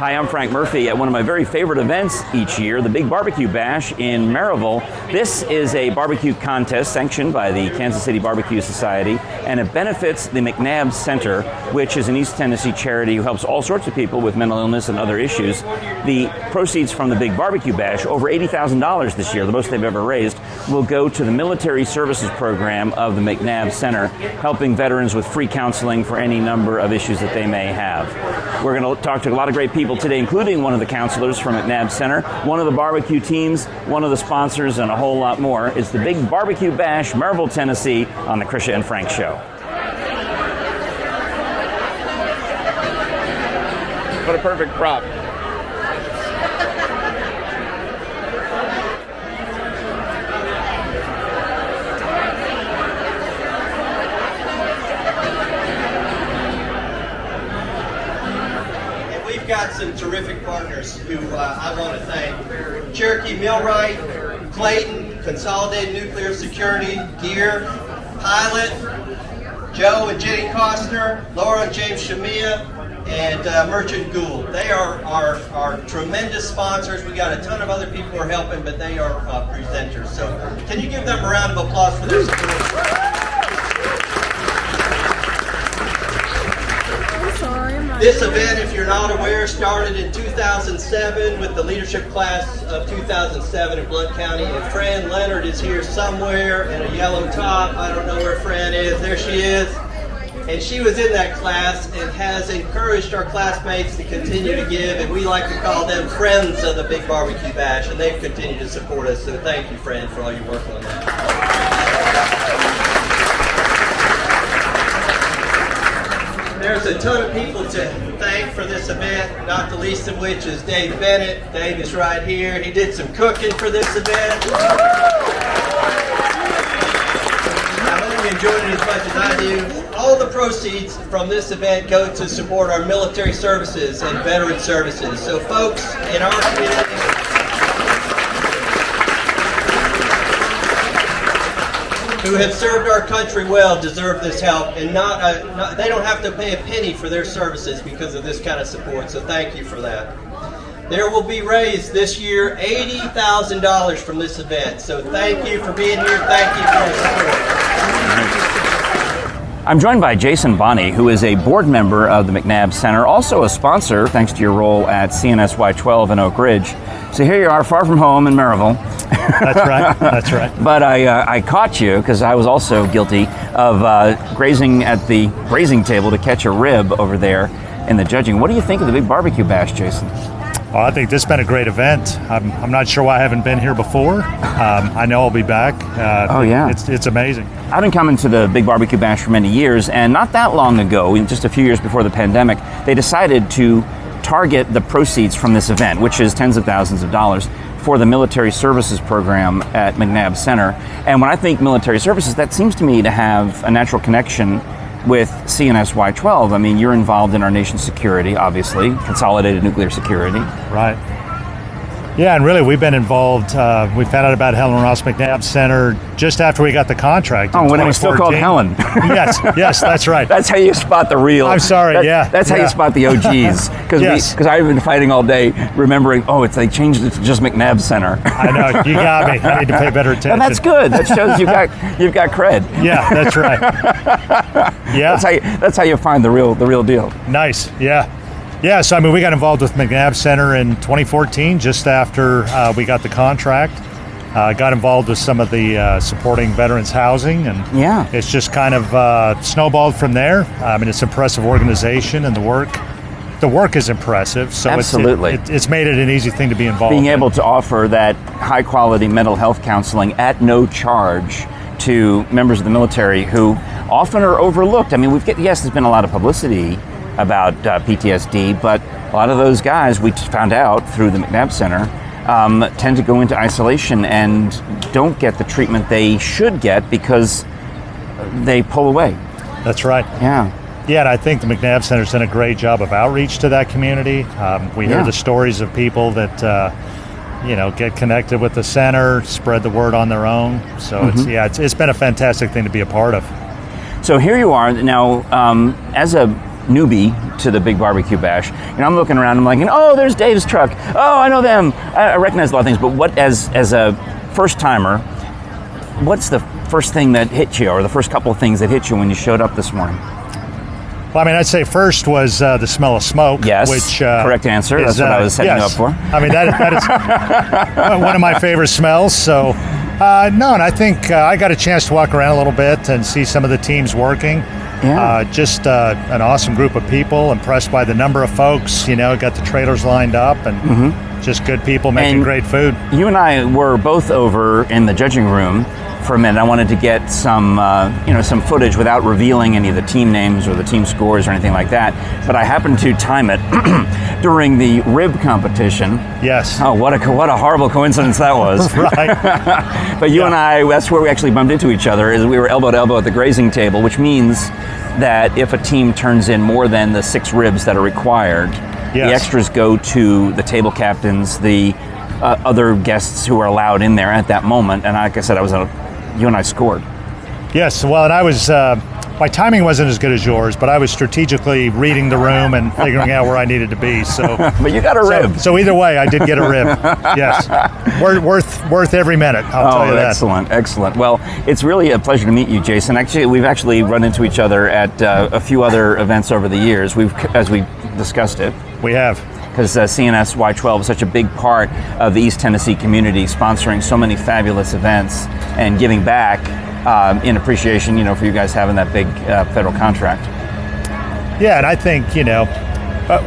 Hi, I'm Frank Murphy at one of my very favorite events each year, the Big BBQ Bash in Maryville. This is a barbecue contest sanctioned by the Kansas City Barbecue Society, and it benefits the McNabb Center, which is an East Tennessee charity who helps all sorts of people with mental illness and other issues. The proceeds from the Big BBQ Bash, over $80,000 this year, the most they've ever raised, will go to the Military Services Program of the McNabb Center, helping veterans with free counseling for any number of issues that they may have. We're going to talk to a lot of great people today, including one of the counselors from McNabb Center, one of the barbecue teams, one of the sponsors, and a whole lot more. It's the Big BBQ Bash, Maryville, Tennessee, on the Krisha and Frank Show. What a perfect prop. Got some terrific partners who I want to thank. Cherokee Millwright, Clayton, Consolidated Nuclear Security, GEAR, Pilot, Joe and Jenny Costner, Laura and James Shamia, and Merchant Gould. They are our tremendous sponsors. We got a ton of other people who are helping, but they are presenters. So can you give them a round of applause for their support? This event, if you're not aware, started in 2007 with the Leadership Class of 2007 in Blount County. And Fran Leonard is here somewhere in a yellow top. I don't know where Fran is. There she is. And she was in that class and has encouraged our classmates to continue to give. And we like to call them friends of the Big BBQ Bash. And they've continued to support us. So thank you, Fran, for all your work on that. There's a ton of people to thank for this event, not the least of which is Dave Bennett. Dave is right here. He did some cooking for this event. I hope you enjoyed it as much as I do. All the proceeds from this event go to support our military services and veteran services. So folks in our community, who have served our country well deserve this help, and they don't have to pay a penny for their services because of this kind of support, so thank you for that. There will be raised this year $80,000 from this event, so thank you for being here, thank you for your support. I'm joined by Jason Bonney, who is a board member of the McNabb Center, also a sponsor, thanks to your role at CNSY 12 in Oak Ridge. So here you are, far from home in Maryville. That's right, that's right. But I caught you, because I was also guilty of grazing at the grazing table to catch a rib over there in the judging. What do you think of the Big BBQ Bash, Jason? Well, I think this has been a great event. I'm not sure why I haven't been here before. I know I'll be back. Oh, yeah. It's amazing. I've been coming to the Big BBQ Bash for many years, and not that long ago, just a few years before the pandemic, they decided to target the proceeds from this event, which is tens of thousands of dollars, for the Military Services Program at McNabb Center. And when I think military services, that seems to me to have a natural connection with CNSY 12. I mean, you're involved in our nation's security, obviously, Consolidated Nuclear Security. Right. Yeah, and really we've been involved. We found out about Helen Ross McNabb Center just after we got the contract. Oh, when it was still called Helen. yes, that's right. That's how you spot the real. I'm sorry, That's how you spot the OGs. Because I've been fighting all day remembering, they changed it to just McNabb Center. I know, you got me. I need to pay better attention. And that's good. That shows you've got cred. Yeah, that's right. Yeah. That's how you find the real deal. Nice, yeah. Yeah, so we got involved with McNabb Center in 2014, just after we got the contract. Got involved with some of the supporting veterans housing, and it's just kind of snowballed from there. It's an impressive organization, and the work is impressive. So absolutely, it's made it an easy thing to be involved in. Being able to offer that high quality mental health counseling at no charge to members of the military who often are overlooked. There's been a lot of publicity about PTSD, but a lot of those guys, we found out through the McNabb Center, tend to go into isolation and don't get the treatment they should get because they pull away. That's right. Yeah. Yeah, and I think the McNabb Center's done a great job of outreach to that community. We hear the stories of people that get connected with the center, spread the word on their own. So it's been a fantastic thing to be a part of. So here you are now, as a newbie to the Big BBQ Bash, and I'm looking around, I'm like, oh, there's Dave's truck. Oh, I know them. I recognize a lot of things, but what, as a first timer, what's the first thing that hit you, or the first couple of things that hit you when you showed up this morning? Well, I mean, I'd say first was the smell of smoke. Yes, which correct answer. That's what I was setting you up for. I mean, that is one of my favorite smells. So, and I think I got a chance to walk around a little bit and see some of the teams working. Yeah. Just an awesome group of people. Impressed by the number of folks. Got the trailers lined up and just good people making great food. You and I were both over in the judging room for a minute. I wanted to get some, some footage without revealing any of the team names or the team scores or anything like that. But I happened to time it during the rib competition. Yes. Oh, what a horrible coincidence that was. Right. But you and I, that's where we actually bumped into each other, is we were elbow to elbow at the grazing table, which means that if a team turns in more than the 6 ribs that are required, the extras go to the table captains, the other guests who are allowed in there at that moment. And like I said, you and I scored. Yes, well, and I was, my timing wasn't as good as yours, but I was strategically reading the room and figuring out where I needed to be. So, but you got a rib. So either way, I did get a rib. Yes, worth every minute. I'll tell you that. Excellent. Well, it's really a pleasure to meet you, Jason. Actually, we've run into each other at a few other events over the years. As we discussed it. We have. Because CNS Y12 is such a big part of the East Tennessee community, sponsoring so many fabulous events and giving back in appreciation, for you guys having that big federal contract. Yeah, and I think,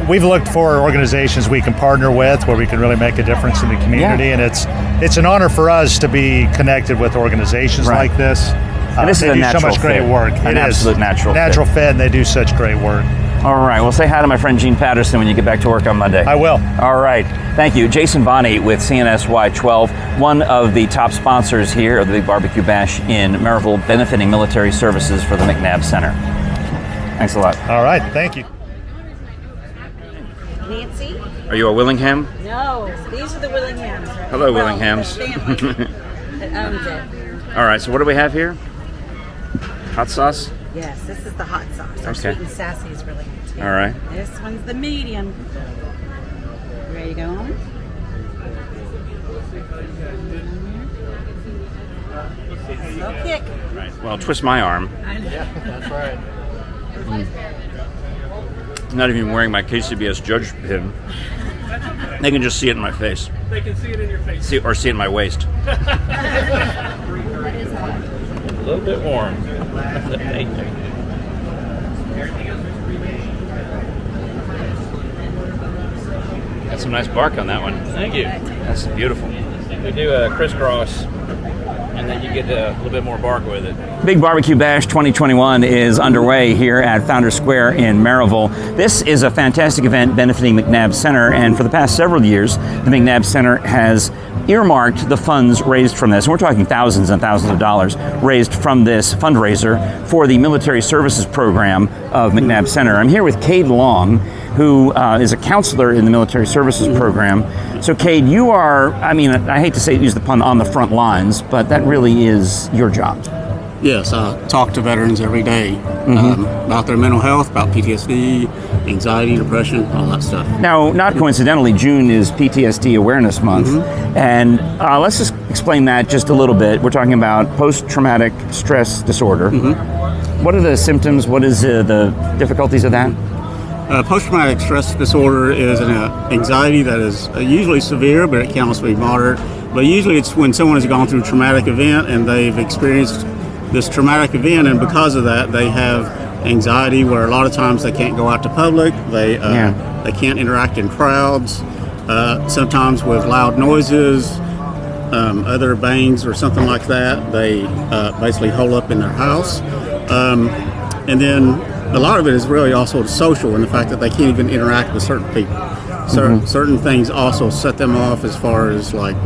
we've looked for organizations we can partner with where we can really make a difference in the community, and it's an honor for us to be connected with organizations like this. And this is a natural so much great fit. work. An absolute natural fit, and they do such great work. All right. Well, say hi to my friend Gene Patterson when you get back to work on Monday. I will. All right. Thank you. Jason Bonney with CNS Y12, one of the top sponsors here of the Big BBQ Bash in Maryville, benefiting military services for the McNabb Center. Thanks a lot. All right. Thank you. Nancy? Are you a Willingham? No, these are the Willinghams. Hello, Willinghams. The family that owns it. All right. So what do we have here? Hot sauce? Yes, this is the hot sauce. Our Okay. sweet and sassy is really good too. All right. This one's the medium. You ready to go on? Slow kick. Right. Well, twist my arm. Yeah, that's right. I'm not even wearing my KCBS judge pin. They can just see it in my face. They can see it in your face. See it in my waist. A little bit warm. Got some nice bark on that one. Thank you. That's beautiful. We do a crisscross, and then you get a little bit more bark with it. Big BBQ Bash 2021 is underway here at Founders Square in Maryville. This is a fantastic event benefiting McNabb Center, and for the past several years, the McNabb Center has earmarked the funds raised from this, and we're talking thousands and thousands of dollars raised from this fundraiser for the military services program of McNabb Center. I'm here with Cade Long, who is a counselor in the military services program. So Cade, you are, I hate to use the pun, on the front lines, but that really is your job. Yes, I talk to veterans every day about their mental health, about PTSD, anxiety, depression, all that stuff. Now, not coincidentally, June is PTSD Awareness Month, and let's just explain that just a little bit. We're talking about post-traumatic stress disorder. What are the symptoms? What is the difficulties of that? Post-traumatic stress disorder is an anxiety that is usually severe, but it can also be moderate. But usually it's when someone has gone through a traumatic event and they've experienced this traumatic event, and because of that, they have anxiety where a lot of times they can't go out to public, they can't interact in crowds, sometimes with loud noises, other bangs or something like that. They basically hole up in their house. And then a lot of it is really also social, in the fact that they can't even interact with certain people. Certain things also set them off, as far as like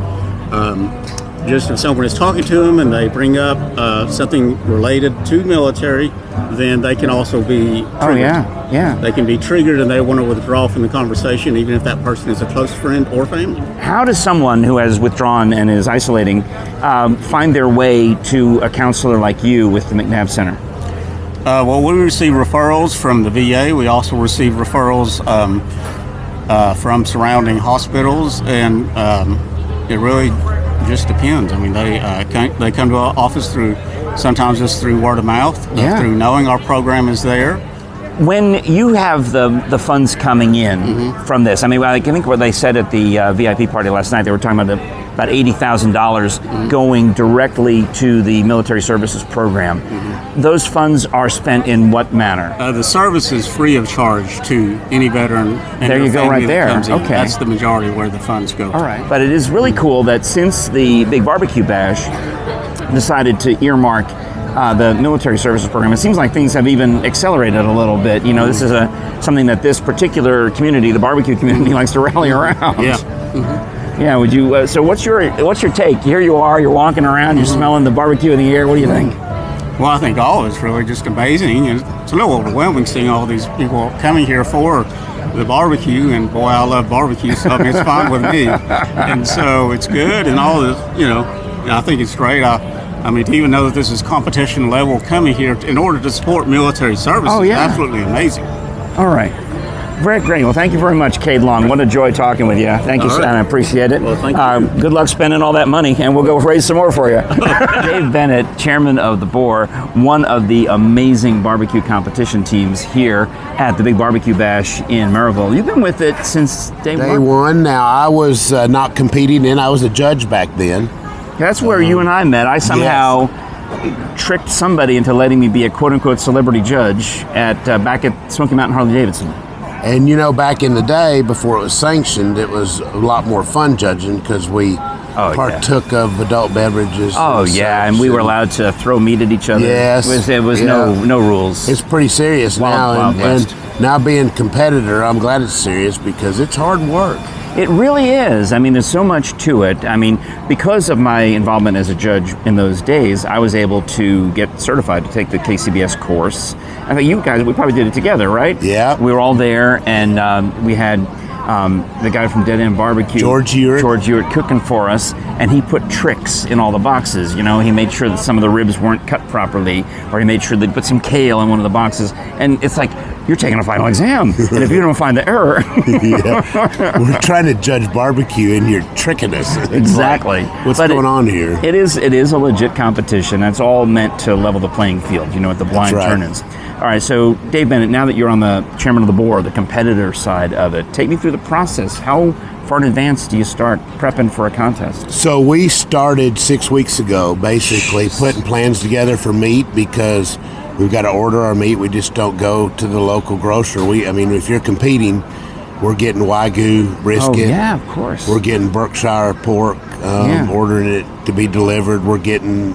just if someone is talking to them and they bring up something related to military, then they can also be triggered. They can be triggered and they want to withdraw from the conversation, even if that person is a close friend or family. How does someone who has withdrawn and is isolating find their way to a counselor like you with the McNabb Center? Well, we receive referrals from the VA. We also receive referrals from surrounding hospitals, and it really just depends. I mean, they come to our office sometimes just through word of mouth, through knowing our program is there. When you have the funds coming in from this, I mean, I think what they said at the VIP party last night, they were talking about about $80,000 going directly to the military services program. Those funds are spent in what manner? The service is free of charge to any veteran. And there you go, right there. Okay, that's the majority where the funds go. All right, but it is really cool that since the Big BBQ Bash decided to earmark the military services program, it seems like things have even accelerated a little bit. You know, this is something that this particular community, the barbecue community, likes to rally around. Yeah. Yeah. Would you? So, what's your take? Here you are. You're walking around. You're smelling the barbecue in the air. What do you think? Well, I think all of it's really just amazing. It's a little overwhelming seeing all these people coming here for the barbecue, and boy, I love barbecue, so I mean, it's fine with me. And so it's good, and all this, I think it's great. I mean, to even know that this is competition level coming here in order to support military services is absolutely amazing. All right. Very great. Well, thank you very much, Cade Long. What a joy talking with you. Thank you, and I appreciate it. Well, thank you. Good luck spending all that money, and we'll go raise some more for you. Dave Bennett, chairman of the Boar, one of the amazing barbecue competition teams here at the Big BBQ Bash in Maryville. You've been with it since day one? Day one. Now, I was not competing then. I was a judge back then. That's where you and I met. I somehow tricked somebody into letting me be a quote-unquote celebrity judge back at Smoky Mountain Harley-Davidson. And back in the day, before it was sanctioned, it was a lot more fun judging because we partook of adult beverages. Oh, yeah, and we were allowed to throw meat at each other. Yes. It was no rules. It's pretty serious now. And now being competitor, I'm glad it's serious because it's hard work. It really is. I mean, there's so much to it. I mean, because of my involvement as a judge in those days, I was able to get certified to take the KCBS course. I mean, you guys, we probably did it together, right? Yeah. We were all there, and we had the guy from Dead End Barbecue, George Ewart, cooking for us, and he put tricks in all the boxes. He made sure that some of the ribs weren't cut properly, or he made sure they put some kale in one of the boxes. And it's like, you're taking a final exam, and if you don't find the error. We're trying to judge barbecue, and you're tricking us. Exactly. Like, what's going on here? It is a legit competition. That's all meant to level the playing field, at the blind turn-ins. All right, so Dave Bennett, now that you're on the chairman of the board, the competitor side of it, take me through the process. How far in advance do you start prepping for a contest? So we started 6 weeks ago, basically putting plans together for meat because we've got to order our meat. We just don't go to the local grocer. If you're competing, we're getting Wagyu brisket. Oh, yeah, of course. We're getting Berkshire pork, ordering it to be delivered. We're getting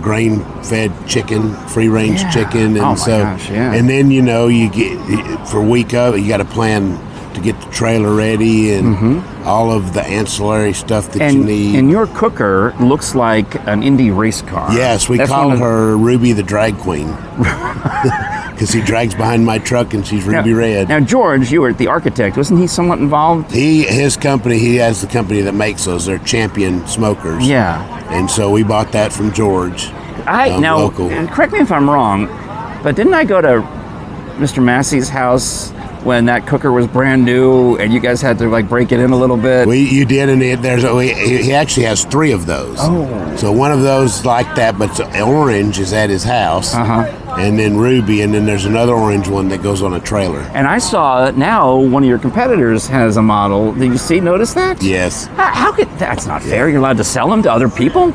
grain-fed chicken, free-range chicken, and and then you get for a week of it, you got to plan to get the trailer ready and all of the ancillary stuff that you need. And your cooker looks like an Indy race car. Yes, we call her Ruby the Drag Queen because he drags behind my truck and she's ruby red. Now, George, you were the architect. Wasn't he somewhat involved? His company, he has the company that makes those. They're Champion Smokers. Yeah. And so we bought that from George. Local. Correct me if I'm wrong, but didn't I go to Mr. Massey's house when that cooker was brand new and you guys had to break it in a little bit? You did, and he actually has 3 of those. Oh. So one of those like that, but orange is at his house. And then ruby, and then there's another orange one that goes on a trailer. And I saw now one of your competitors has a model. Did you notice that? Yes. How could that's not fair? You're allowed to sell them to other people?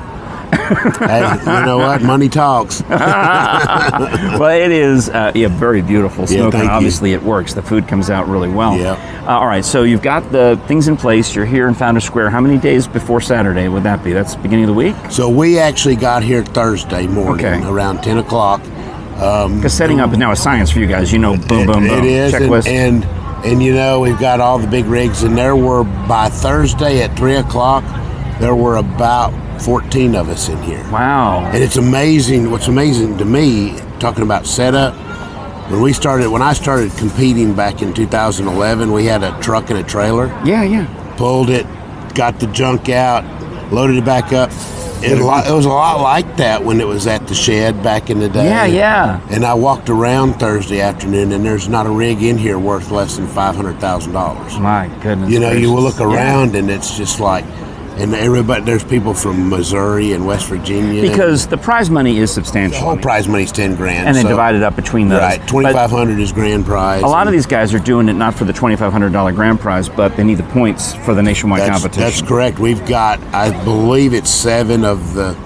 Hey, you know what? Money talks. Well, it is a very beautiful smoke, and obviously it works. The food comes out really well. Yeah. All right, so you've got the things in place. You're here in Founders Square. How many days before Saturday would that be? That's the beginning of the week? So we actually got here Thursday morning around 10 o'clock. Because setting up is now a science for you guys. Boom, boom, boom. It is, checklist. and we've got all the big rigs, and there were, by Thursday at 3 o'clock, there were about 14 of us in here. Wow. And it's amazing. What's amazing to me, talking about setup, when I started competing back in 2011, we had a truck and a trailer. Yeah. Pulled it, got the junk out, loaded it back up. It was a lot like that when it was at the shed back in the day. Yeah. And I walked around Thursday afternoon, and there's not a rig in here worth less than $500,000. My goodness. You know, gracious. you will look around, and it's just like, and everybody, there's people from Missouri and West Virginia. Because the prize money is substantial. The whole prize money's $10,000. And then divide it up between those. Right, $2,500 is grand prize. A lot of these guys are doing it not for the $2,500 grand prize, but they need the points for the nationwide competition. That's correct. We've got, I believe it's 7 of the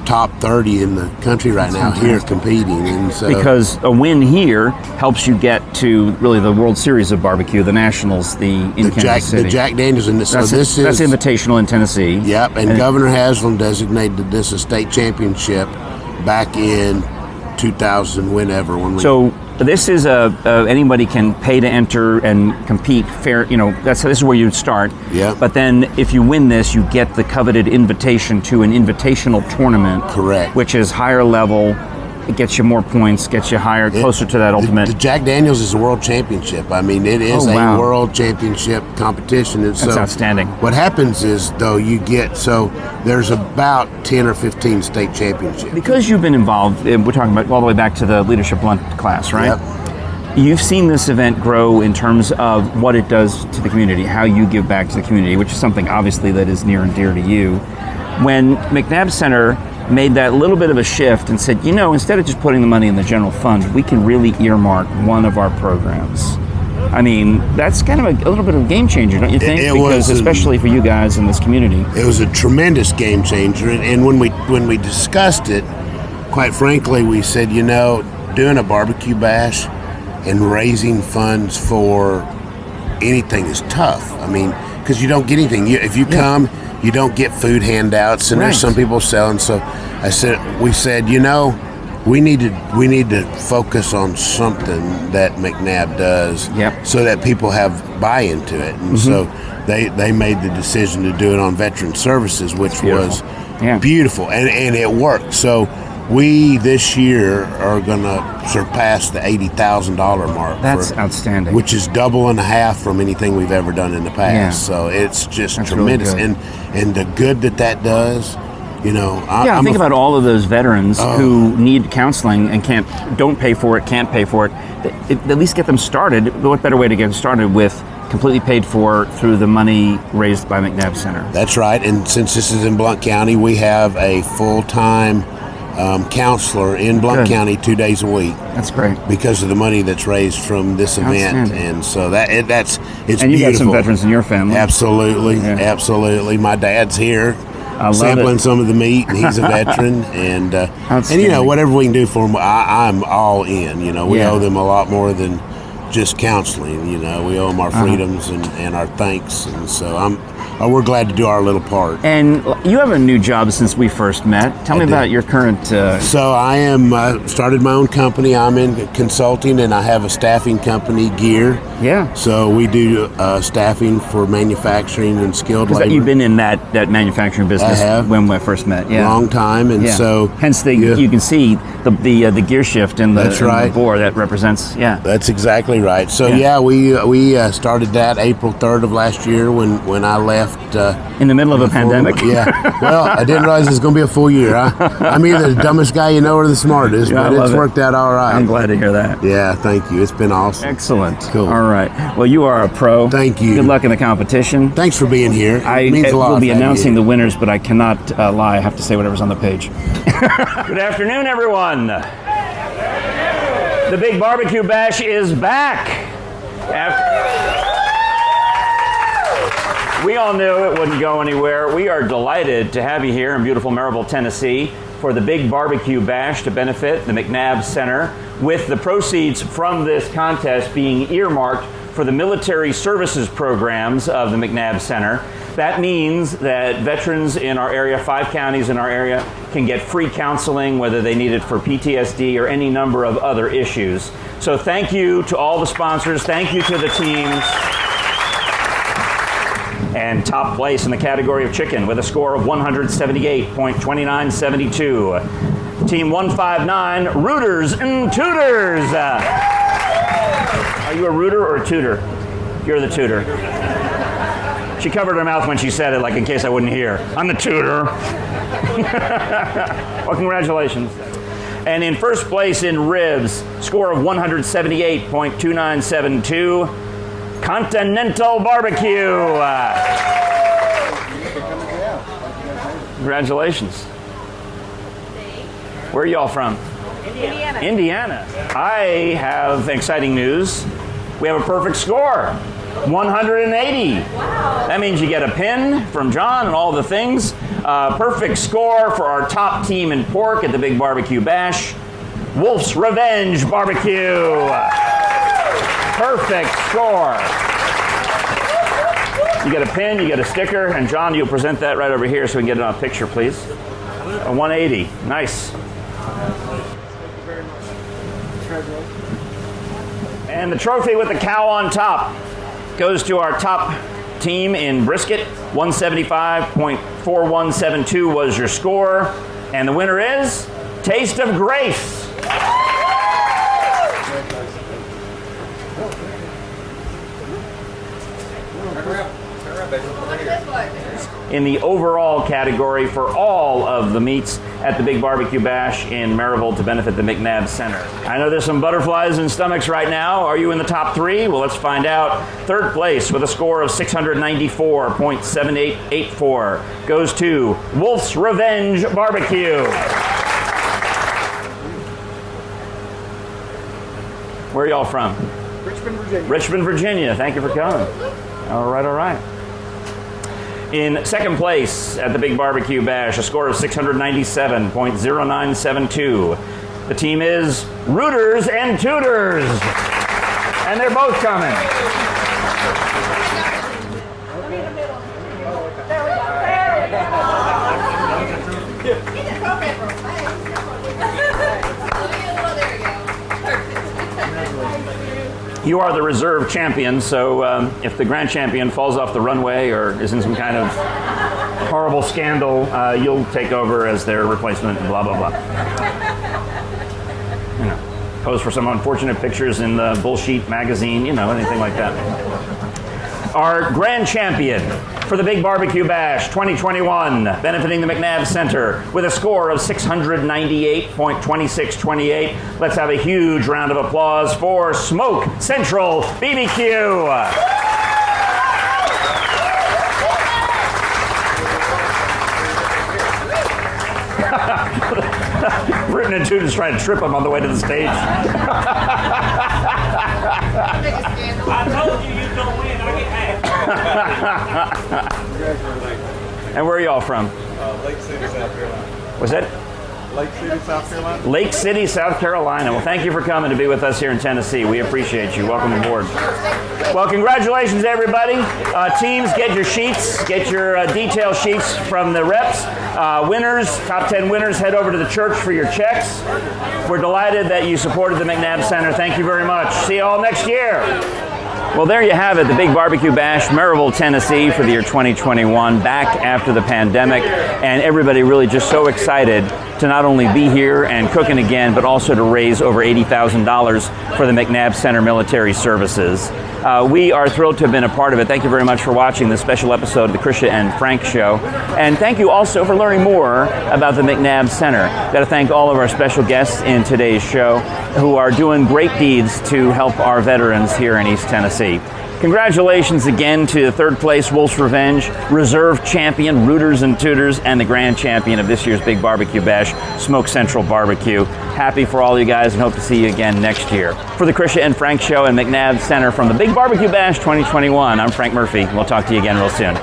top 30 in the country right now here competing. And so, because a win here helps you get to really the World Series of barbecue, the Nationals, in Kansas City. The Jack Daniels in this. That's, so this that's is invitational in Tennessee. Yep, and Governor Haslam designated this a state championship back in 2000, whenever. When we, so this is anybody can pay to enter and compete fair. You know, this is where you start. Yeah. But then if you win this, you get the coveted invitation to an invitational tournament. Correct. Which is higher level. It gets you more points, gets you higher, closer to that ultimate. The Jack Daniels is a world championship. I mean, it is a world championship competition. And that's outstanding. What happens is, though, there's about 10 or 15 state championships. Because you've been involved, we're talking about all the way back to the Leadership Blount Class, right? Yep. You've seen this event grow in terms of what it does to the community, how you give back to the community, which is something obviously that is near and dear to you. When McNabb Center made that little bit of a shift and said, you know, instead of just putting the money in the general fund, we can really earmark one of our programs. I mean, that's kind of a little bit of a game changer, don't you think? Because especially for you guys in this community. It was a tremendous game changer. And when we discussed it, quite frankly, we said, you know, doing a barbecue bash and raising funds for anything is tough. I mean, because you don't get anything. If you come, you don't get food handouts, and there's some people selling. So we said, you know, we need to focus on something that McNabb does, so that people have buy-in to it. And so they made the decision to do it on veteran services, which was beautiful, and it worked. So we this year are going to surpass the $80,000 mark. That's outstanding. Which is double and a half from anything we've ever done in the past. Yeah. So it's just That's tremendous. Really good. And the good that does, you know. Think about all of those veterans who need counseling and don't pay for it, can't pay for it. At least get them started. What better way to get them started with completely paid for through the money raised by McNabb Center? That's right. And since this is in Blount County, we have a full-time counselor in Blount County 2 days a week. That's great. Because of the money that's raised from this event. And so it's and beautiful. You got some veterans in your family. Absolutely. Absolutely. My dad's here sampling some of the meat, and he's a veteran. And you know, whatever we can do for him, I'm all in. You know, we owe them a lot more than just counseling. You know, we owe them our freedoms and our thanks. And so we're glad to do our little part. And you have a new job since we first met. Tell me about your current... So I started my own company. I'm in consulting, and I have a staffing company, GEAR. Yeah. So we do staffing for manufacturing and skilled labor. You've been in that manufacturing business when we first met. Yeah. Long time, and so... Hence, you can see the gear shift in the Boar that represents, That's exactly right. So we started that April 3rd of last year when I left. In the middle of a pandemic? Yeah. Well, I didn't realize it was going to be a full year. I'm either the dumbest guy you know or the smartest, but it's worked out all right. I'm glad to hear that. Yeah, thank you. It's been awesome. Excellent. Cool. All right. Well, you are a pro. Thank you. Good luck in the competition. Thanks for being here. It means a lot. We'll be announcing the winners, but I cannot lie. I have to say whatever's on the page. Good afternoon, everyone. The Big BBQ Bash is back. We all knew it wouldn't go anywhere. We are delighted to have you here in beautiful Maryville, Tennessee for the Big BBQ Bash to benefit the McNabb Center, with the proceeds from this contest being earmarked for the military services programs of the McNabb Center. That means that veterans in our area, 5 counties in our area, can get free counseling, whether they need it for PTSD or any number of other issues. So thank you to all the sponsors. Thank you to the teams. And top place in the category of chicken with a score of 178.2972. Team 159, Rooters and Tutors. Are you a rooter or a tutor? You're the tutor. She covered her mouth when she said it, like in case I wouldn't hear. I'm the tutor. Well, congratulations. And in first place in ribs, score of 178.2972, Continental Barbecue. Congratulations. Where are y'all from? Indiana. Indiana. I have exciting news. We have a perfect score. 180. Wow. That means you get a pin from John and all the things. Perfect score for our top team in pork at the Big BBQ Bash. Wolf's Revenge Barbecue. Perfect score. You get a pin, you get a sticker, and John, you'll present that right over here so we can get it on a picture, please. A 180. Nice. And the trophy with the cow on top goes to our top team in brisket. 175.4172 was your score. And the winner is Taste of Grace. In the overall category for all of the meats at the Big BBQ Bash in Maryville to benefit the McNabb Center. I know there's some butterflies in stomachs right now. Are you in the top three? Well, let's find out. Third place with a score of 694.7884 goes to Wolf's Revenge Barbecue. Where are y'all from? Richmond, Virginia. Richmond, Virginia. Thank you for coming. All right, all right. In second place at the Big BBQ Bash, a score of 697.0972. The team is Rooters and Tutors. And they're both coming. You are the reserve champion, so if the grand champion falls off the runway or is in some kind of horrible scandal, you'll take over as their replacement, blah, blah, blah. You know, pose for some unfortunate pictures in the Bullshit magazine, you know, anything like that. Our grand champion for the Big BBQ Bash 2021, benefiting the McNabb Center with a score of 698.2628. Let's have a huge round of applause for Smoke Central BBQ. Rootin' and Tootin' is trying to trip him on the way to the stage. I told you you don't win, I get half. And where are y'all from? Lake City, South Carolina. Was that? Lake City, South Carolina. Lake City, South Carolina. Well, thank you for coming to be with us here in Tennessee. We appreciate you. Welcome aboard. Well, congratulations, everybody. Teams, get your sheets. Get your detail sheets from the reps. Winners, top 10 winners, head over to the church for your checks. We're delighted that you supported the McNabb Center. Thank you very much. See you all next year. Well, there you have it, the Big BBQ Bash, Maryville, Tennessee for the year 2021, back after the pandemic, and everybody really just so excited to not only be here and cooking again, but also to raise over $80,000 for the McNabb Center Military Services. We are thrilled to have been a part of it. Thank you very much for watching this special episode of the Krisha and Frank Show. And thank you also for learning more about the McNabb Center. Got to thank all of our special guests in today's show who are doing great deeds to help our veterans here in East Tennessee. Congratulations again to third place Wolf's Revenge, reserve champion Rooters and Tutors, and the grand champion of this year's Big BBQ Bash, Smoke Central Barbecue. Happy for all you guys and hope to see you again next year. For the Krisha and Frank Show and McNabb Center from the Big BBQ Bash 2021, I'm Frank Murphy. We'll talk to you again real soon.